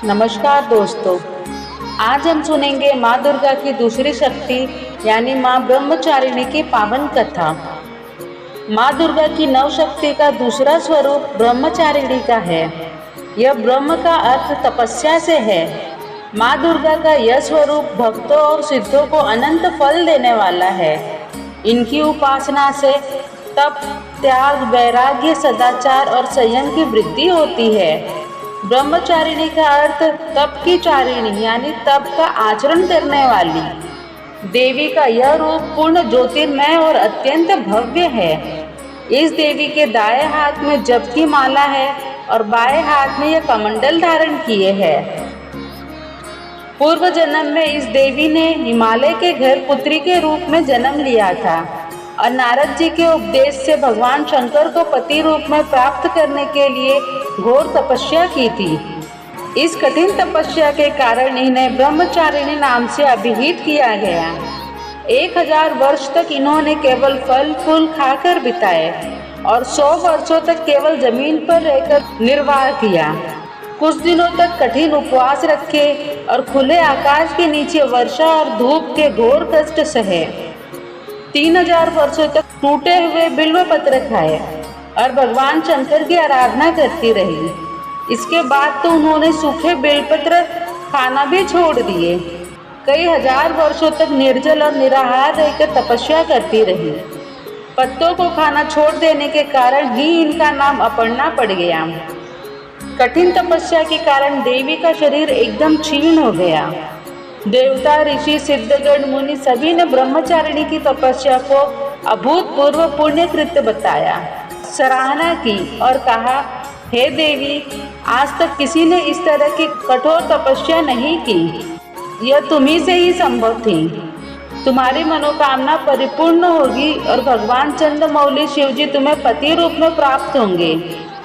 नमस्कार दोस्तों, आज हम सुनेंगे माँ दुर्गा की दूसरी शक्ति यानी माँ ब्रह्मचारिणी की पावन कथा। माँ दुर्गा की नव शक्ति का दूसरा स्वरूप ब्रह्मचारिणी का है। यह ब्रह्म का अर्थ तपस्या से है। माँ दुर्गा का यह स्वरूप भक्तों और सिद्धों को अनंत फल देने वाला है। इनकी उपासना से तप, त्याग, वैराग्य, सदाचार और संयम की वृद्धि होती है। ब्रह्मचारिणी का अर्थ तप की चारिणी यानी तप का आचरण करने वाली। देवी का यह रूप पूर्ण ज्योतिर्मय और अत्यंत भव्य है। इस देवी के दाएं हाथ में जप की माला है और बाएं हाथ में यह कमंडल धारण किए है। पूर्व जन्म में इस देवी ने हिमालय के घर पुत्री के रूप में जन्म लिया था और नारद जी के उपदेश से भगवान शंकर को पति रूप में प्राप्त करने के लिए घोर तपस्या की थी। इस कठिन तपस्या के कारण इन्हें ब्रह्मचारिणी नाम से अभिहित किया गया। 1000 वर्ष तक इन्होंने केवल फल फूल खाकर बिताए और 100 वर्षों तक केवल जमीन पर रहकर निर्वाह किया। कुछ दिनों तक कठिन उपवास रखे और खुले आकाश के नीचे वर्षा और धूप के घोर कष्ट सहे। 3000 वर्षों तक टूटे हुए बिल्व पत्र खाए और भगवान शंकर की आराधना करती रही। इसके बाद तो उन्होंने सूखे बेलपत्र खाना भी छोड़ दिए। कई हजार वर्षों तक निर्जल और निराहार रहकर तपस्या करती रही। पत्तों को खाना छोड़ देने के कारण ही इनका नाम अपर्णा पड़ गया। कठिन तपस्या के कारण देवी का शरीर एकदम क्षीण हो गया। देवता, ऋषि, सिद्धगण, मुनि सभी ने ब्रह्मचारिणी की तपस्या को अभूतपूर्व पुण्य कृत्य बताया, सराहना की और कहा, हे देवी, आज तक किसी ने इस तरह की कठोर तपस्या नहीं की। यह तुम्ही से ही संभव थी। तुम्हारी मनोकामना परिपूर्ण होगी और भगवान चंद्रमौली शिवजी तुम्हें पति रूप में प्राप्त होंगे।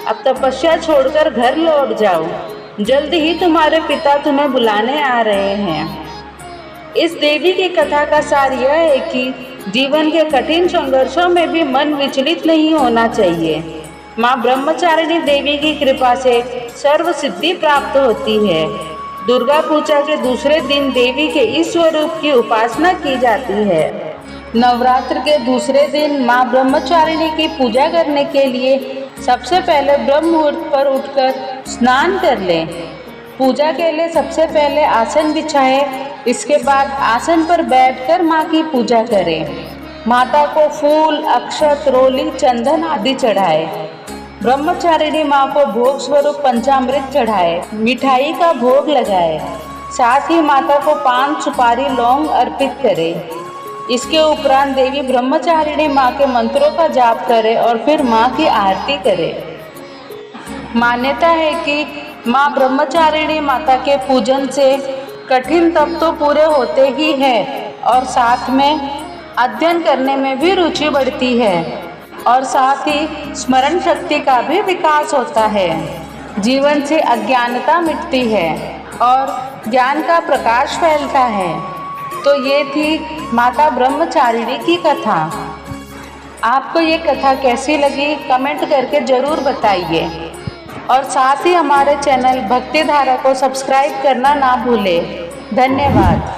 अब तपस्या छोड़कर घर लौट जाओ। जल्द ही तुम्हारे पिता तुम्हें बुलाने आ रहे हैं। इस देवी की कथा का सार यह है कि जीवन के कठिन संघर्षों में भी मन विचलित नहीं होना चाहिए। माँ ब्रह्मचारिणी देवी की कृपा से सर्व सिद्धि प्राप्त होती है। दुर्गा पूजा के दूसरे दिन देवी के इस स्वरूप की उपासना की जाती है। नवरात्र के दूसरे दिन माँ ब्रह्मचारिणी की पूजा करने के लिए सबसे पहले ब्रह्म मुहूर्त पर उठकर स्नान कर लें। पूजा के लिए सबसे पहले आसन बिछाएं। इसके बाद आसन पर बैठकर माँ की पूजा करें। माता को फूल, अक्षत, रोली, चंदन आदि चढ़ाए। ब्रह्मचारिणी माँ को भोग स्वरूप पंचामृत चढ़ाए, मिठाई का भोग लगाए। साथ ही माता को पान, सुपारी, लौंग अर्पित करें। इसके उपरांत देवी ब्रह्मचारिणी माँ के मंत्रों का जाप करें और फिर माँ की आरती करें। मान्यता है कि माँ ब्रह्मचारिणी माता के पूजन से कठिन तप तो पूरे होते ही हैं और साथ में अध्ययन करने में भी रुचि बढ़ती है और साथ ही स्मरण शक्ति का भी विकास होता है। जीवन से अज्ञानता मिटती है और ज्ञान का प्रकाश फैलता है। तो ये थी माता ब्रह्मचारिणी की कथा। आपको ये कथा कैसी लगी कमेंट करके ज़रूर बताइए और साथ ही हमारे चैनल भक्ति धारा को सब्सक्राइब करना ना भूलें। धन्यवाद।